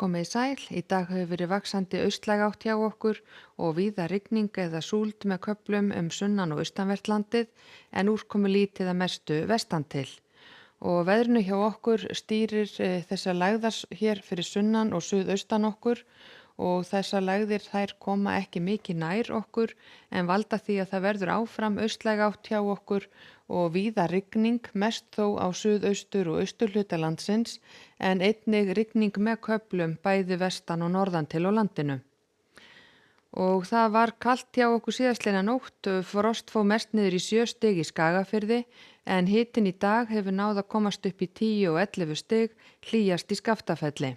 Komið sæl, í dag hefur verið vaxandi austlæg átt hjá okkur og víða rigning eða súld með köflum sunnan og austanvert landið en úrkomu lítið að mestu vestan til. Og veðrinu hjá okkur stýrir þessar lægðar hér fyrir sunnan og suðaustan okkur og þessar lægðir þær koma ekki mikið nær okkur en valda því að það verður áfram austlæg átt hjá okkur og víða rigning, mest þó á suðaustur og austurhluta landsins en einnig rigning með köflum bæði vestan og norðan til á landinu. Og það var kalt hjá okkur síðastliðna nótt, frost fór mest niður í 7 stig í Skagafirði en hitinn í dag hefur náð að komast upp í 10 og 11 stig, hlýjast í Skaftafelli.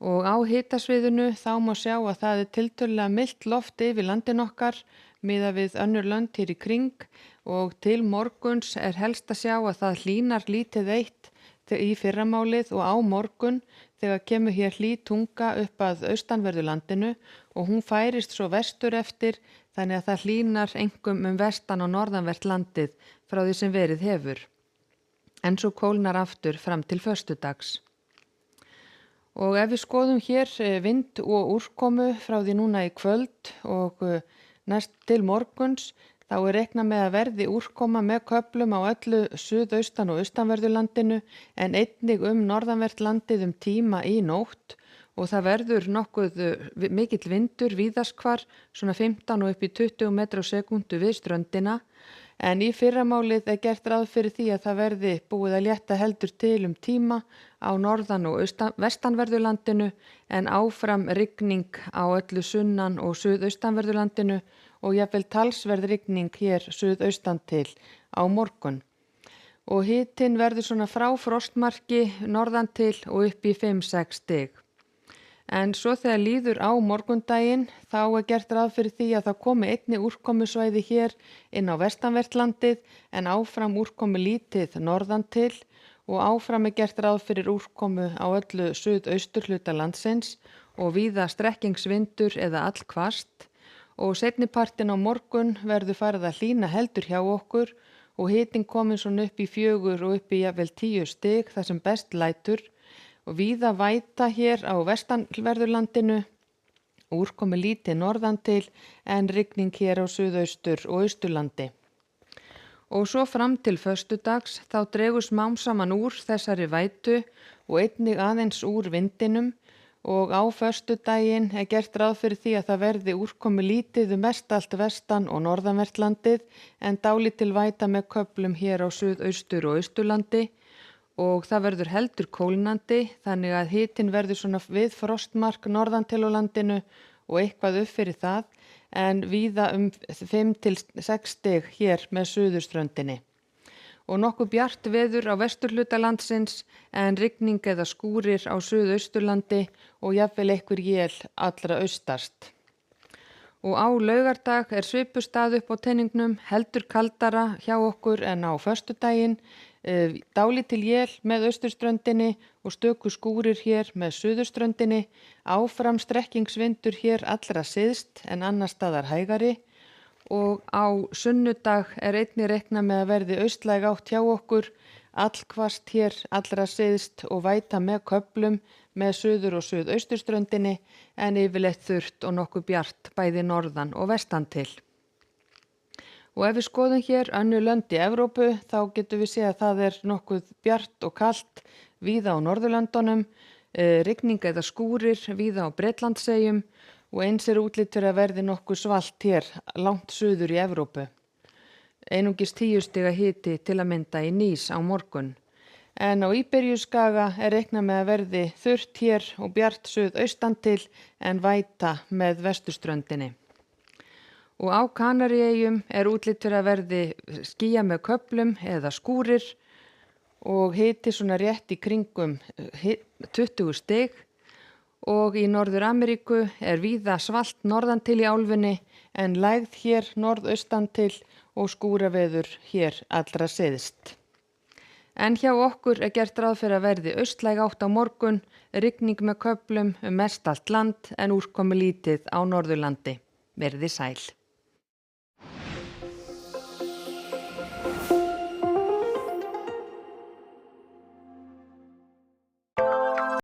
Og á hitasviðinu þá má sjá að það er tiltölulega milt loft yfir landin okkar miðað við önnur lönd hér í kring og til morguns er helst að sjá að það hlýnar lítið eitt í fyrramálið og á morgun þegar kemur hér hlý tunga upp að austanverðu landinu og hún færist svo vestur eftir þannig að það hlýnar einkum vestan og norðanvert landið frá því sem verið hefur. En svo kólnar aftur fram til föstudags. Og ef við skoðum hér vind og úrkomu frá því núna í kvöld og næst til morguns, þá er reiknað með að verði úrkoma með köflum á öllu suðaustan og austanverðu landinu en einnig norðanvert landið tíma í nótt og það verður nokkuð mikill vindur víðast hvar, svona 15 og upp í 20 metrar á sekúndu við ströndina. En í fyrramálið er gert ráð fyrir því að það verði búið að létta heldur til tíma á norðan og vestanverðu landinu en áfram rigning á öllu sunnan og suðaustanverðu landinu og jafnvel talsverð rigning hér suðaustan til á morgun. Og hitinn verður svona frá frostmarki norðan til og upp í 5-6 stig. En svo þegar líður á morgundaginn þá er gert ráð fyrir því að það komi einnig úrkomusvæði hér inn á vestanvert landið en áfram úrkomu lítið norðan til og áfram er gert ráð fyrir úrkomu á öllu suðausturhluta landsins og víða strekkingsvindur eða allhvasst og seinnipartinn á morgun verður farið að hlýna heldur hjá okkur og hitinn komin svona upp í 4 og upp í jafnvel 10 stig þar sem best lætur. Og víða væta hér á vestanverðurlandinu, úrkomu lítið norðan til en rigning hér á suðaustur og austurlandi. Og svo fram til föstudags þá dregur smám saman úr þessari vætu og einnig aðeins úr vindinum og á föstudaginn er gert ráð fyrir því að það verði úrkomu lítið mestallt vestan og norðanvert landið en dálítil væta með köflum hér á suðaustur og austurlandi. Og það verður heldur kólnandi þannig að hitinn verður svona við frostmark norðan til á landinu og eitthvað upp fyrir það en víða 5-6 stig hér með suðurströndinni. Og nokkuð bjart veður á vesturhluta landsins en rigning eða skúrir á suðausturlandi og jafnvel einhver él allra austast. Og á laugardag er svipustað upp á teningnum heldur kaldara hjá okkur en á föstudaginn. Dálítil él með austurströndinni og stöku skúrir hér með suðurströndinni, áfram strekkingsvindur hér allra syðst en annars staðar hægari og á sunnudag er einnig reiknað með að verði austlæg átt hjá okkur, allhvasst hér allra syðst og væta með köflum með suður og suðausturströndinni en yfirleitt þurrt og nokkuð bjart bæði norðan og vestan til. Og ef við skoðum hér önnur lönd í Evrópu þá getum við séð að það er nokkuð bjart og kalt víða á Norðurlöndunum, rigning eða skúrir víða á Bretlandseyjum og eins er útlit fyrir að verði nokkuð svalt hér langt suður í Evrópu. Einungis 10 stiga hiti til að mynda í Nice á morgun. En á Íberíuskaga er reiknað með að verði þurrt hér og bjart suðaustan til en væta með vesturströndinni. Og á Kanaríeyjum er útlit fyrir að verði skýja með köflum eða skúrir og hiti svona rétt í kringum 20 stig og í Norður-Ameríku er víða svalt norðan til í álfunni en lægð hér norðaustan til og skúraveður hér allra syðst. En hjá okkur er gert ráð fyrir að verði austlæg átt á morgun, rigning með köflum mestallt land en úrkomu lítið á Norðurlandi. Verði sæl.